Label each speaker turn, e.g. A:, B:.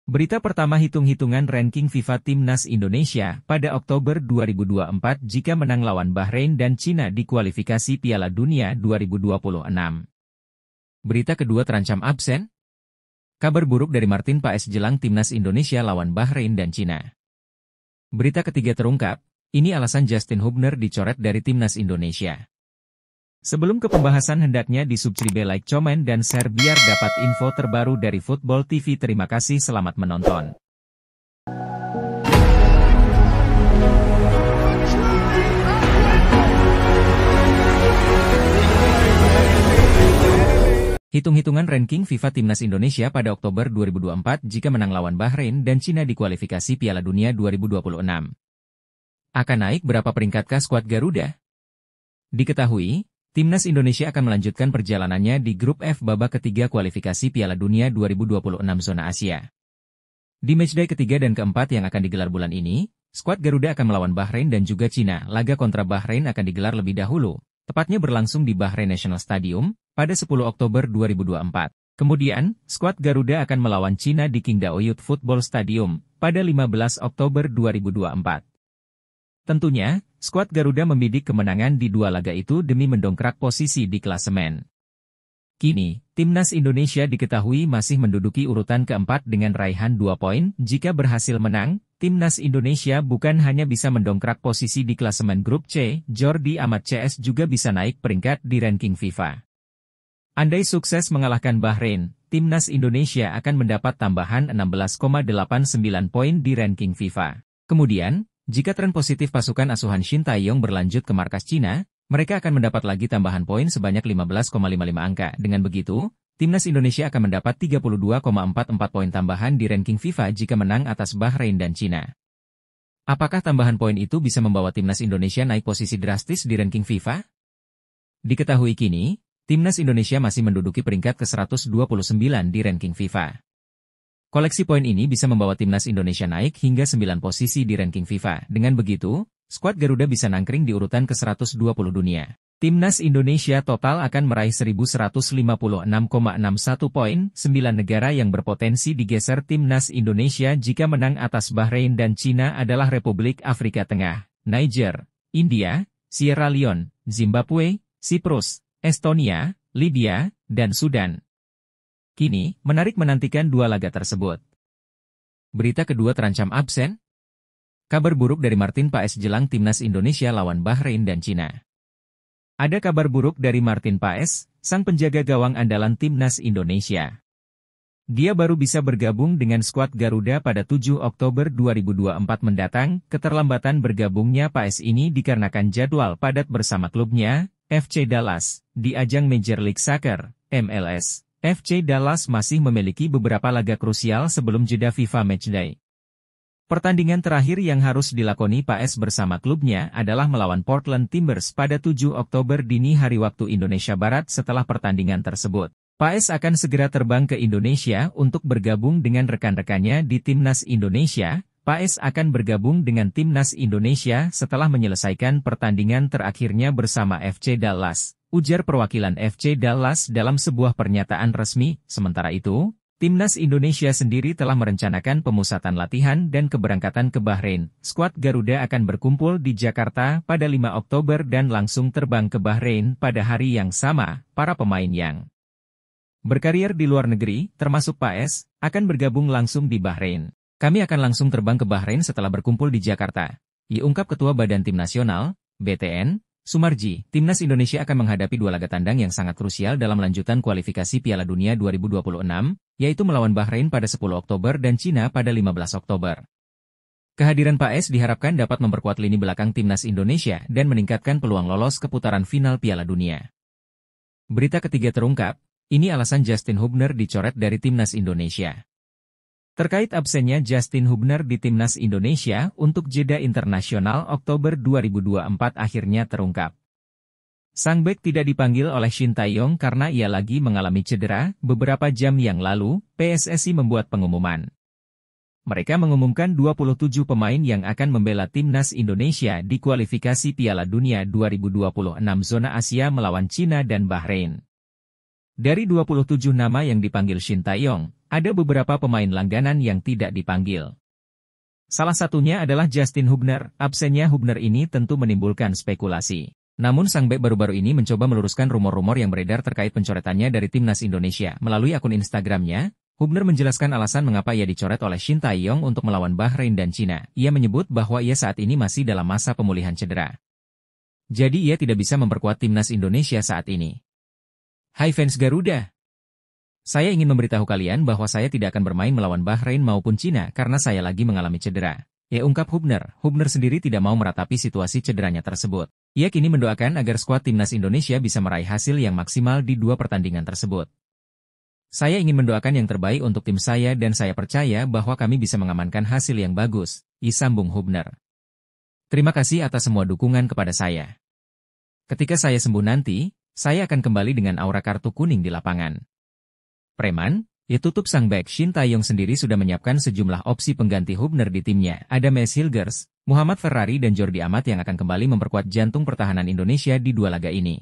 A: Berita pertama hitung-hitungan ranking FIFA Timnas Indonesia pada Oktober 2024 jika menang lawan Bahrain dan Cina di kualifikasi Piala Dunia 2026. Berita kedua terancam absen? Kabar buruk dari Martin Paes jelang Timnas Indonesia lawan Bahrain dan Cina. Berita ketiga terungkap, ini alasan Justin Hubner dicoret dari Timnas Indonesia. Sebelum ke pembahasan hendaknya di-subscribe, like, komen, dan share biar dapat info terbaru dari Football TV. Terima kasih, selamat menonton. Hitung-hitungan ranking FIFA Timnas Indonesia pada Oktober 2024 jika menang lawan Bahrain dan Cina di kualifikasi Piala Dunia 2026. Akan naik berapa peringkatkah skuad Garuda? Diketahui, Timnas Indonesia akan melanjutkan perjalanannya di Grup F babak ketiga kualifikasi Piala Dunia 2026 zona Asia. Di matchday ketiga dan keempat yang akan digelar bulan ini, skuad Garuda akan melawan Bahrain dan juga Cina. Laga kontra Bahrain akan digelar lebih dahulu, tepatnya berlangsung di Bahrain National Stadium pada 10 Oktober 2024. Kemudian, skuad Garuda akan melawan Cina di Qingdao Youth Football Stadium pada 15 Oktober 2024. Tentunya, skuad Garuda membidik kemenangan di dua laga itu demi mendongkrak posisi di klasemen. Kini, Timnas Indonesia diketahui masih menduduki urutan keempat dengan raihan 2 poin. Jika berhasil menang, Timnas Indonesia bukan hanya bisa mendongkrak posisi di klasemen Grup C, Jordi Amat CS juga bisa naik peringkat di ranking FIFA. Andai sukses mengalahkan Bahrain, Timnas Indonesia akan mendapat tambahan 16,89 poin di ranking FIFA. Kemudian, jika tren positif pasukan asuhan Shin Tae-yong berlanjut ke markas Cina, mereka akan mendapat lagi tambahan poin sebanyak 15,55 angka. Dengan begitu, Timnas Indonesia akan mendapat 32,44 poin tambahan di ranking FIFA jika menang atas Bahrain dan Cina. Apakah tambahan poin itu bisa membawa Timnas Indonesia naik posisi drastis di ranking FIFA? Diketahui kini, Timnas Indonesia masih menduduki peringkat ke-129 di ranking FIFA. Koleksi poin ini bisa membawa Timnas Indonesia naik hingga 9 posisi di ranking FIFA. Dengan begitu, skuad Garuda bisa nangkring di urutan ke-120 dunia. Timnas Indonesia total akan meraih 1.156,61 poin. 9 negara yang berpotensi digeser Timnas Indonesia jika menang atas Bahrain dan Cina adalah Republik Afrika Tengah, Niger, India, Sierra Leone, Zimbabwe, Siprus, Estonia, Libya, dan Sudan. Kini, menarik menantikan dua laga tersebut. Berita kedua terancam absen? Kabar buruk dari Martin Paes jelang Timnas Indonesia lawan Bahrain dan Cina. Ada kabar buruk dari Martin Paes, sang penjaga gawang andalan Timnas Indonesia. Dia baru bisa bergabung dengan skuad Garuda pada 7 Oktober 2024 mendatang. Keterlambatan bergabungnya Paes ini dikarenakan jadwal padat bersama klubnya, FC Dallas, di ajang Major League Soccer, MLS. FC Dallas masih memiliki beberapa laga krusial sebelum jeda FIFA Matchday. Pertandingan terakhir yang harus dilakoni Paes bersama klubnya adalah melawan Portland Timbers pada 7 Oktober dini hari waktu Indonesia Barat. Setelah pertandingan tersebut, Paes akan segera terbang ke Indonesia untuk bergabung dengan rekan-rekannya di Timnas Indonesia. Paes akan bergabung dengan Timnas Indonesia setelah menyelesaikan pertandingan terakhirnya bersama FC Dallas, ujar perwakilan FC Dallas dalam sebuah pernyataan resmi. Sementara itu, Timnas Indonesia sendiri telah merencanakan pemusatan latihan dan keberangkatan ke Bahrain. Skuad Garuda akan berkumpul di Jakarta pada 5 Oktober dan langsung terbang ke Bahrain pada hari yang sama. Para pemain yang berkarier di luar negeri, termasuk Paes, akan bergabung langsung di Bahrain. Kami akan langsung terbang ke Bahrain setelah berkumpul di Jakarta, diungkap Ketua Badan Tim Nasional, BTN, Sumarji. Timnas Indonesia akan menghadapi dua laga tandang yang sangat krusial dalam lanjutan kualifikasi Piala Dunia 2026, yaitu melawan Bahrain pada 10 Oktober dan Cina pada 15 Oktober. Kehadiran Paes diharapkan dapat memperkuat lini belakang Timnas Indonesia dan meningkatkan peluang lolos ke putaran final Piala Dunia. Berita ketiga terungkap, ini alasan Justin Hubner dicoret dari Timnas Indonesia. Terkait absennya Justin Hubner di Timnas Indonesia untuk jeda internasional Oktober 2024 akhirnya terungkap. Sang bek tidak dipanggil oleh Shin Tae-yong karena ia lagi mengalami cedera. Beberapa jam yang lalu, PSSI membuat pengumuman. Mereka mengumumkan 27 pemain yang akan membela Timnas Indonesia di kualifikasi Piala Dunia 2026 zona Asia melawan Cina dan Bahrain. Dari 27 nama yang dipanggil Shin Tae-yong, Ada beberapa pemain langganan yang tidak dipanggil. Salah satunya adalah Justin Hubner. Absennya Hubner ini tentu menimbulkan spekulasi. Namun sang bek baru-baru ini mencoba meluruskan rumor-rumor yang beredar terkait pencoretannya dari timnas Indonesia. Melalui akun Instagramnya, Hubner menjelaskan alasan mengapa ia dicoret oleh Shin Tae-yong untuk melawan Bahrain dan Cina. Ia menyebut bahwa ia saat ini masih dalam masa pemulihan cedera. Jadi ia tidak bisa memperkuat timnas Indonesia saat ini. Hai fans Garuda! Saya ingin memberitahu kalian bahwa saya tidak akan bermain melawan Bahrain maupun Cina karena saya lagi mengalami cedera. Ya, ungkap Hubner. Hubner sendiri tidak mau meratapi situasi cederanya tersebut. Ia kini mendoakan agar skuad timnas Indonesia bisa meraih hasil yang maksimal di 2 pertandingan tersebut. Saya ingin mendoakan yang terbaik untuk tim saya dan saya percaya bahwa kami bisa mengamankan hasil yang bagus, sambung Hubner. Terima kasih atas semua dukungan kepada saya. Ketika saya sembuh nanti, saya akan kembali dengan aura kartu kuning di lapangan. Preman, tutup sang bek Shin Tae-yong sendiri sudah menyiapkan sejumlah opsi pengganti Hubner di timnya. Ada Maes Hilgers, Muhammad Ferrari dan Jordi Amat yang akan kembali memperkuat jantung pertahanan Indonesia di 2 laga ini.